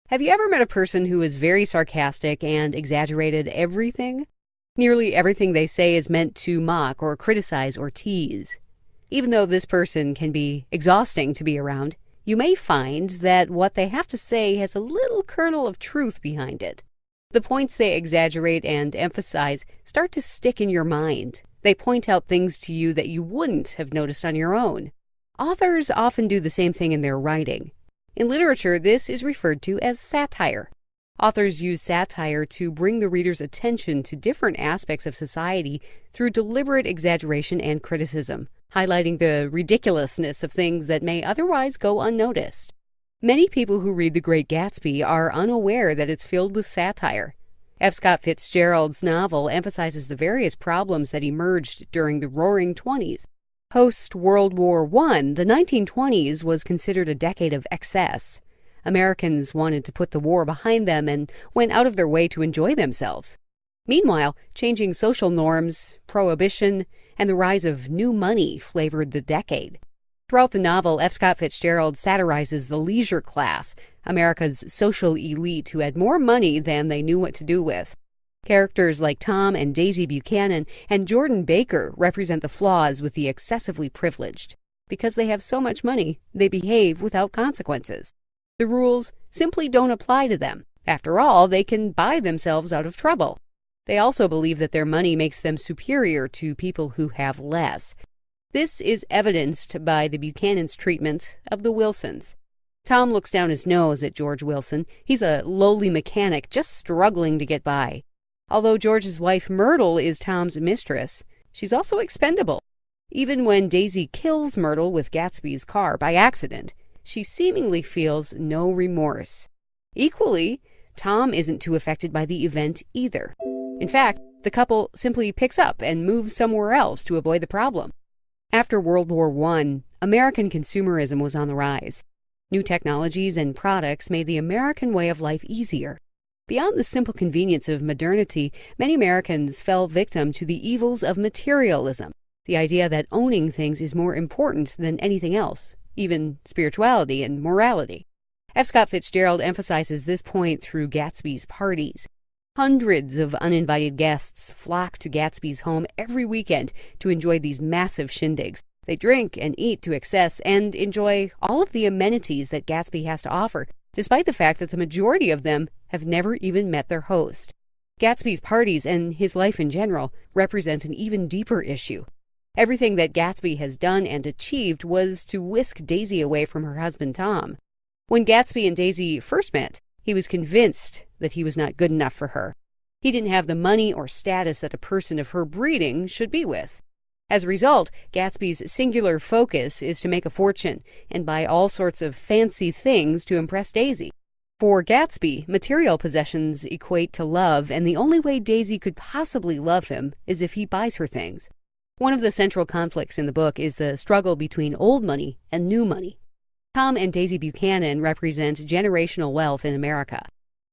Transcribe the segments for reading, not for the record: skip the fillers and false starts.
Have you ever met a person who is very sarcastic and exaggerated everything? Nearly everything they say is meant to mock or criticize or tease. Even though this person can be exhausting to be around, you may find that what they have to say has a little kernel of truth behind it. The points they exaggerate and emphasize start to stick in your mind. They point out things to you that you wouldn't have noticed on your own. Authors often do the same thing in their writing. In literature, this is referred to as satire. Authors use satire to bring the reader's attention to different aspects of society through deliberate exaggeration and criticism, highlighting the ridiculousness of things that may otherwise go unnoticed. Many people who read The Great Gatsby are unaware that it's filled with satire. F. Scott Fitzgerald's novel emphasizes the various problems that emerged during the Roaring '20s. Post-World War I, the 1920s was considered a decade of excess. Americans wanted to put the war behind them and went out of their way to enjoy themselves. Meanwhile, changing social norms, prohibition, and the rise of new money flavored the decade. Throughout the novel, F. Scott Fitzgerald satirizes the leisure class, America's social elite who had more money than they knew what to do with. Characters like Tom and Daisy Buchanan and Jordan Baker represent the flaws with the excessively privileged. Because they have so much money, they behave without consequences. The rules simply don't apply to them. After all, they can buy themselves out of trouble. They also believe that their money makes them superior to people who have less. This is evidenced by the Buchanan's treatment of the Wilsons. Tom looks down his nose at George Wilson. He's a lowly mechanic just struggling to get by. Although George's wife Myrtle is Tom's mistress, she's also expendable. Even when Daisy kills Myrtle with Gatsby's car by accident, she seemingly feels no remorse. Equally, Tom isn't too affected by the event either. In fact, the couple simply picks up and moves somewhere else to avoid the problem. After World War I, American consumerism was on the rise. New technologies and products made the American way of life easier. Beyond the simple convenience of modernity, many Americans fell victim to the evils of materialism, the idea that owning things is more important than anything else, even spirituality and morality. F. Scott Fitzgerald emphasizes this point through Gatsby's parties. Hundreds of uninvited guests flock to Gatsby's home every weekend to enjoy these massive shindigs. They drink and eat to excess and enjoy all of the amenities that Gatsby has to offer, despite the fact that the majority of them have never even met their host. Gatsby's parties and his life in general represent an even deeper issue. Everything that Gatsby has done and achieved was to whisk Daisy away from her husband Tom. When Gatsby and Daisy first met, he was convinced that he was not good enough for her. He didn't have the money or status that a person of her breeding should be with. As a result, Gatsby's singular focus is to make a fortune and buy all sorts of fancy things to impress Daisy. For Gatsby, material possessions equate to love, and the only way Daisy could possibly love him is if he buys her things. One of the central conflicts in the book is the struggle between old money and new money. Tom and Daisy Buchanan represent generational wealth in America.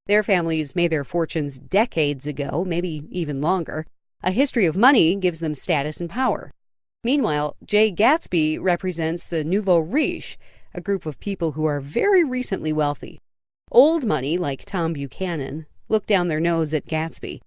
Their families made their fortunes decades ago, maybe even longer. A history of money gives them status and power. Meanwhile, Jay Gatsby represents the nouveau riche, a group of people who are very recently wealthy. Old money, like Tom Buchanan, look down their nose at Gatsby.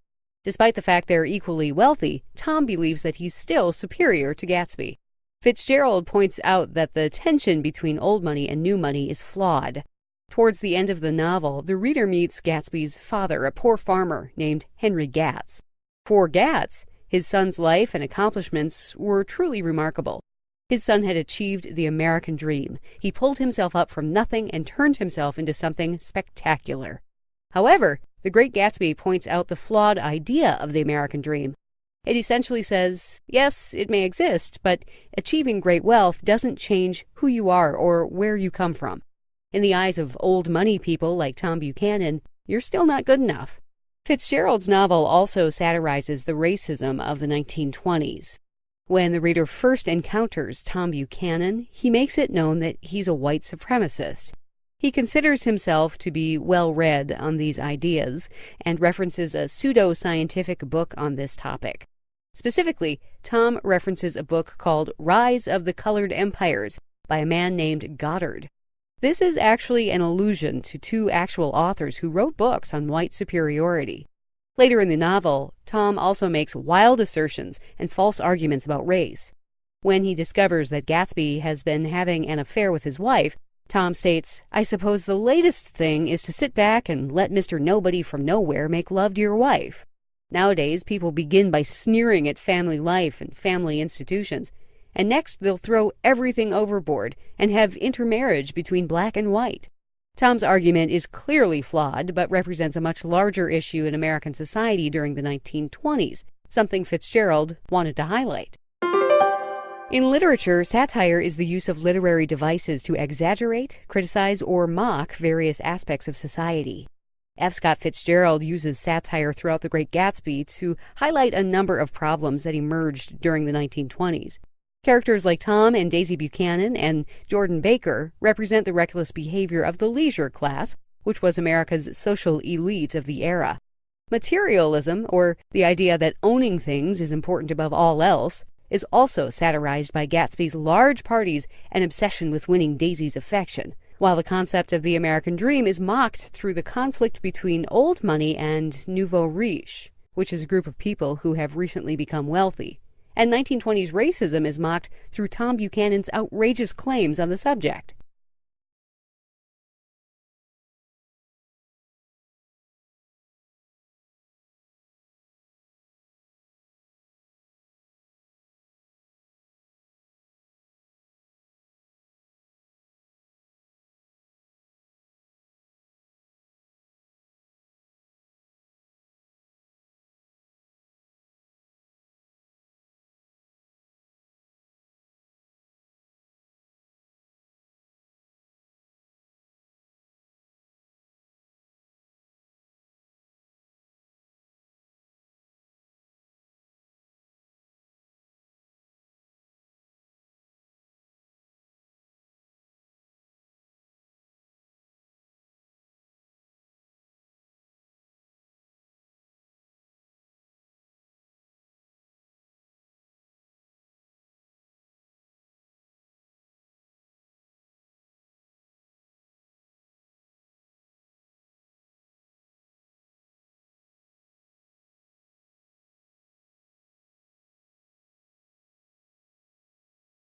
Despite the fact they're equally wealthy, Tom believes that he's still superior to Gatsby. Fitzgerald points out that the tension between old money and new money is flawed. Towards the end of the novel, the reader meets Gatsby's father, a poor farmer named Henry Gatz. For Gatz, his son's life and accomplishments were truly remarkable. His son had achieved the American dream. He pulled himself up from nothing and turned himself into something spectacular. However, The Great Gatsby points out the flawed idea of the American dream. It essentially says, yes, it may exist, but achieving great wealth doesn't change who you are or where you come from. In the eyes of old money people like Tom Buchanan, you're still not good enough. Fitzgerald's novel also satirizes the racism of the 1920s. When the reader first encounters Tom Buchanan, he makes it known that he's a white supremacist. He considers himself to be well-read on these ideas and references a pseudo-scientific book on this topic. Specifically, Tom references a book called Rise of the Colored Empires by a man named Goddard. This is actually an allusion to two actual authors who wrote books on white superiority. Later in the novel, Tom also makes wild assertions and false arguments about race. When he discovers that Gatsby has been having an affair with his wife, Tom states, "I suppose the latest thing is to sit back and let Mr. Nobody from Nowhere make love to your wife." Nowadays, people begin by sneering at family life and family institutions, and next they'll throw everything overboard and have intermarriage between black and white. Tom's argument is clearly flawed, but represents a much larger issue in American society during the 1920s, something Fitzgerald wanted to highlight. In literature, satire is the use of literary devices to exaggerate, criticize, or mock various aspects of society. F. Scott Fitzgerald uses satire throughout The Great Gatsby to highlight a number of problems that emerged during the 1920s. Characters like Tom and Daisy Buchanan and Jordan Baker represent the reckless behavior of the leisure class, which was America's social elite of the era. Materialism, or the idea that owning things is important above all else, is also satirized by Gatsby's large parties and obsession with winning Daisy's affection, while the concept of the American dream is mocked through the conflict between old money and nouveau riche, which is a group of people who have recently become wealthy. And 1920s racism is mocked through Tom Buchanan's outrageous claims on the subject.